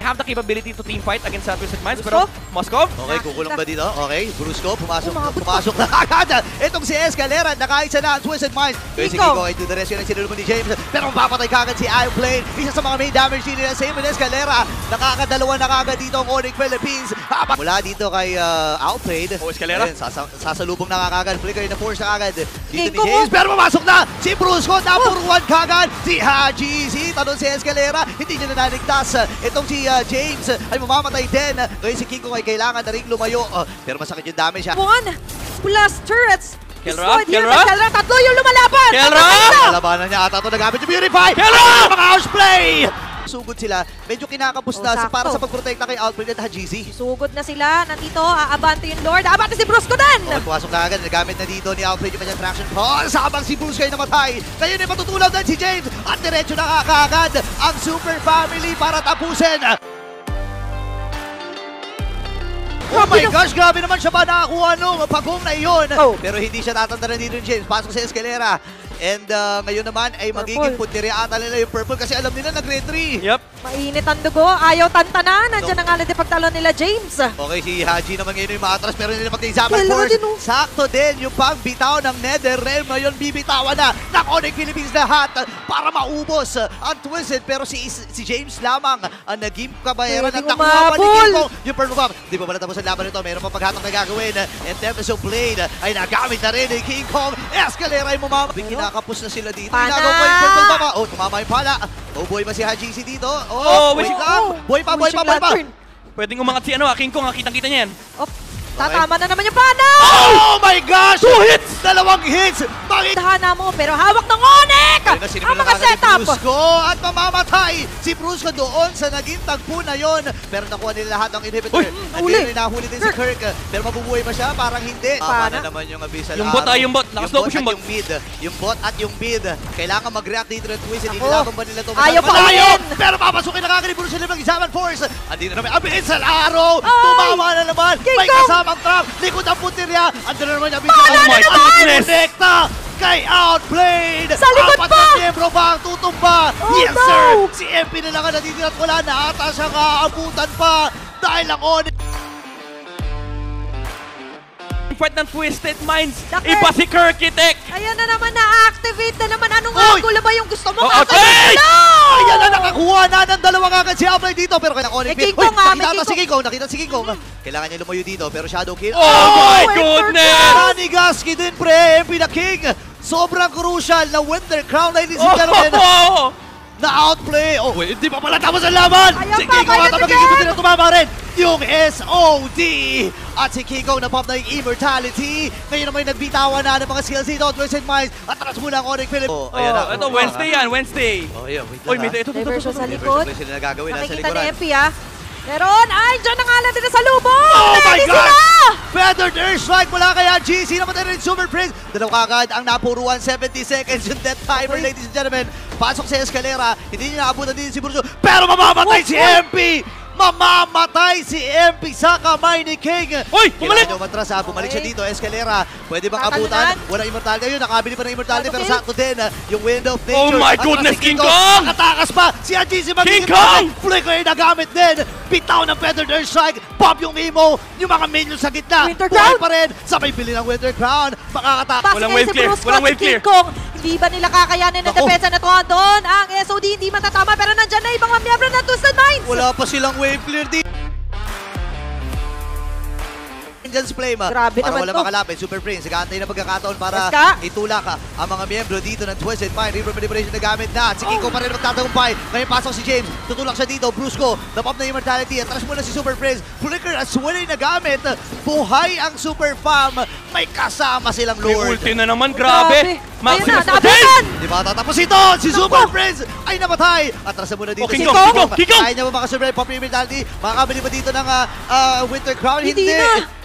have the capability to team fight against Twisted Minds, pero Moskov? Okay, kukulong ba dito? Okay, Brusco, pumasok na agad. Itong si Escalera, nakaisa na ang Twisted Minds. Si Kiko ay to the rescue ng sinulungan ni James. Pero mapapatay kagad si Ioplane. Isa sa mga main damage din nila, same with Escalera. Nakakadalawa na kagad dito ang Onyx Philippines. Mula dito kay Ioplane. Escalera? Sasalubong na kagad. Flicker na force na kagad. Dito ni James, pero pumasok na si Brusco. Napuruan kagad si Haji. Tanong si Escalera, hindi niya na naligtas. Itong si James ay mamamatay din. Ngayon si Kiko ay kailangan na rin lumayo. Pero masakit yung damage siya. 1 plus turrets. Kelra? Tatlo yung lumalaban! Kelra! Labanan niya ata ito nagamit yung Purify! Kelra! Mga house play! Sugod sila, medyo kinakapos na para sa pagprotekta kay Ioplane at Hajizi. Sugod na sila, nandito, aabante yung Lord, aabante si Brusco din! Pumasok na agad, nagamit na dito ni Ioplane yung kanyang traction pulse habang si Brusco ay namatay. Ngayon ay matutulaw din si James at diretso na kagad ang Super Family para tapusin. Oh my gosh, grabe naman siya ba nakakuha nung pagong na iyon. Pero hindi siya tatanda na dito ni James. Pasok sa Escalera. And ngayon naman ay magiging puntirya ata nila yung purple kasi alam nila nag-red 3. Yep. Mainit ang dugo, ayaw tantanan. Nandiyan na nga lang din pagtalon nila James. Okay, si Haji naman ngayon yung maatras pero hindi na magka-examine force. Sakto din yung pagbitaw ng Nether Realm. Ngayon bibitawan na ng Onyx Philippines lahat para maubos ang Twisted. Pero si James lamang ang naging kabayaran at nakuha pa ni Kiko yung purple bomb. Di pa pala tapos ang laban nito. Meron pa paghatak na gagawin. And Tempest of Blade ay nagamit na rin ni King Kong. Escalera ay kapos na sila dito. Ginagawa ko yung purple bomb. Oh, tumama yung pala. Oh boy ba si Haji dito? Oh, wait lang. Boy pa. Pwedeng umangat si King Kong, kitang-kita niya yan. Tatama na naman yung pana! Oh my gosh! 2 hits! 2 hits! Dahana mo, pero hawak ng Onyx! Ang mga setup! At mamamatay si Brusco doon sa naging tagpo na yon. Pero nakuha nila lahat ng inhibitor. At yun ay nahuli din si Kirk. Pero mabubuhay ba siya? Parang hindi. Tama na naman yung Abyssal Arrow. Yung bot. Nakaslow push yung bot. Yung bot at yung mid. Kailangan mag-react dito ng Twisted. Inilaban ba nila ito? Ayaw pa rin! Pero papasukin na kagad ni Brusco ng Examine Force. Andito naman Abyssal Arrow. Tumama na naman. May kasamang trap. Likod ang puntirya. Andito na naman yung Abyssal Arrow. Oh my goodness! Kay Outplayed! Sa likod pa! 4 na miyembro ba ang tutumba? Yes sir! Si MP na lang ang natitira at wala na ata siyang aabutan pa dahil ang Onyx. Fight ng Twisted Minds! Iba si Kirkitek! Ayan na naman, na-activate na naman. Anong angulo ba yung gusto mo? Ayan na, nakakuha na ng 2 kagad si Outplayed dito pero kaya Onyx King Kong nakita si King Kong. Kailangan niya lumayo dito pero shadow kill. Oh my goodness! Nanigaski din pre, MP na King! Sobrang crucial na Winter Crown, ladies and gentlemen. Na outplay. Oh, wait, hindi pa pala tapos ang laban. Si Kiko at magiging na tumama rin yung SOD. At si Kiko na-pop na yung Immortality. Ngayon naman nagbitawan na ng mga skills dito. Twisted Minds. At taras muna ang Onyx Philippines. Oh, ayan na. Ito, Wednesday yan, Wednesday. Oh, yeah, wait lang. Oy, may ito. Diversion sa likod. Nakikita ni MP Meron! Ay, dyan na nga lang din sa lubong! Oh my God! Feathered Airstrike mula kay GC naman rin Super Prince. Dalawa kagad ang napuruan. 70 seconds yung death timer, ladies and gentlemen. Pasok sa Escalera. Hindi niya naabutan din si Brusco. Pero mamamatay si MP! Mamamatay si MP sa kamay ni King. Uy! Bumalik! Bumalik siya dito. Escalera. Pwede bang abutan? Walang Immortality ngayon. Nakabili pa ng Immortality pero sakto din yung Wind of Nature. Oh my goodness, King Kong! Nakatakas pa si GC magiging King Kong! Flicker ay nagamit din. Bitaw ng Feathered Airstrike. Pop yung emo. Yung mga minions sa gitna. Winter Crown pa rin. Sabay pili ng Winter Crown. Makakatak. Walang wave clear. Walang wave clear. Hindi ba nila kakayanin ng depensa na doon? Ang SOD hindi matatama pero nandyan na ibang miyembro ng Twisted Minds. Wala pa silang wave clear dito. Vengeance Flame Grabe para naman wala makalapit. Super Prince, nag-aantay na pagkakataon para itulak ang mga miyembro dito ng Twisted Mind. River Manipulation na gamit na. Si Kiko pa rin magtatagumpay. Ngayon pasok si James. Tutulak siya dito. Brusco, napop na Immortality. Atras muna si Super Prince. Flicker as well ay nagamit. Buhay ang Super Fam. May kasama silang Lord. May ulti na naman, grabe. Maximus James! Di ba tatapos ito? Si Super Prince ay namatay. Atras na muna dito si Kiko. Kaya niya ba makasurvive? Pop Immortality. Makakabili ba dito ng Winter Crown?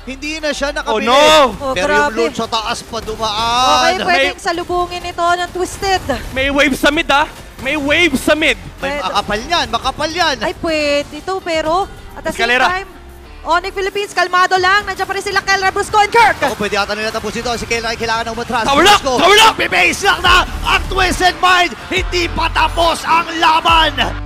Hindi na siya nakabili. Oh no! Pero yung loot sa taas pa dumaan. Okay, pwedeng salubungin ito ng Twisted. May wave sa mid May wave sa mid. May makapal yan. Ay, pwede ito pero at the same Escalera. time, Onyx Philippines, kalmado lang. Nandiyan pa rin sila Kelra, Brusco, and Kirk. Ako, pwede ata nila tapos ito. Si Kelra ay kailangan ng umatras. Tower lock! Bibase lang na ang Twisted Mind. Hindi pa tapos ang laban.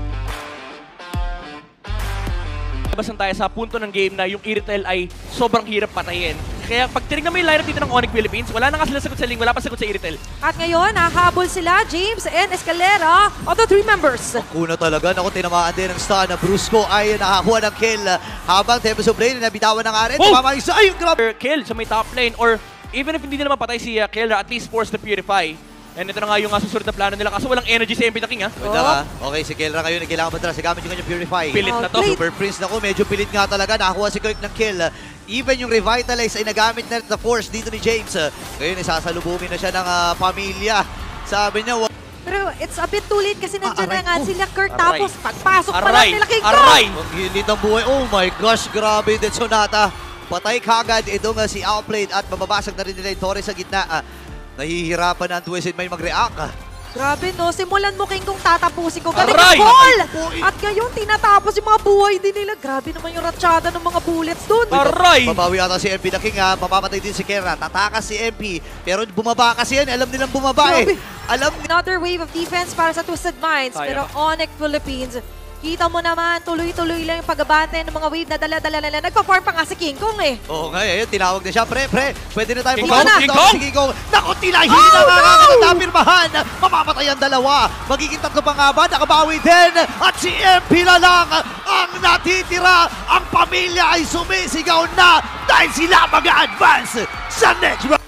lumalabas na tayo sa punto ng game na yung Irtel ay sobrang hirap patayin. Kaya pag tinignan mo yung lineup dito ng Onyx Philippines, wala na nga sila sagot sa Ling, wala pa sagot sa Irtel. At ngayon, hahabol sila, James and Escalera, of the 3 members. Kuna talaga. Naku, tinamaan din ng stun na Brusco ay nakakuha ng kill. Habang Tempest of Blade, nabitawan na nga rin. Oh! Tumama isa. Ay, grabe. Kill sa may top lane, or even if hindi na naman patay si Killer, at least force to purify. And ito na nga yung susunod na plano nila, kaso walang energy si MP the King, ha? Wait lang, ha. Okay, si Kelra ngayon, kailangan matras. Gamit yung kanyang Purify. Pilit na to. Super Prince, naku, medyo pilit nga talaga. Nakakuha si Kirk ng kill. Even yung Revitalize ay nagamit na the Force dito ni James. Ngayon, isasalubungin na siya ng pamilya. Sabi niya, Pero it's a bit too late kasi nandiyan aray. na nga sila Kirk. Aray. Tapos pagpasok pa lang Aray! nila kay Aray! Kirk. ang hilit ng buhay. Oh my gosh, grabe din Sonata. Patay kagad. Ito nga si Outplayed at mababasag na rin nila yung Torres sa gitna. Nahihirapan na ang Twisted Mind mag-react. Grabe no, simulan mo King kung tatapusin ko. Galing Aray! ang ball! Aray! At ngayon, tinatapos yung mga buhay din nila. Grabe naman yung ratsyada ng mga bullets dun. Aray! Babawi ata si MP the King, ha. Mamamatay din si Kera. Tatakas si MP. Pero bumaba kasi yan. Alam nilang bumaba Grabe. Alam Another wave of defense para sa Twisted Minds. Sayang. Pero Onyx Philippines, kita mo naman, tuloy-tuloy lang yung pagbabante ng mga wave na dala-dala nila. Nagpa-farm pa nga si King Kong eh. Oo nga, ayun, tinawag na siya. Pre, pwede na tayo King pumasok. Kong, King Tawag Kong! si King Kong. Naku, tinahin Oh, na no! nakakatapirmahan. Mamamatay ang dalawa. Magiging tatlo pa nga ba? Nakabawi din. At si MP na lang ang natitira. Ang pamilya ay sumisigaw na dahil sila mag-advance sa next round.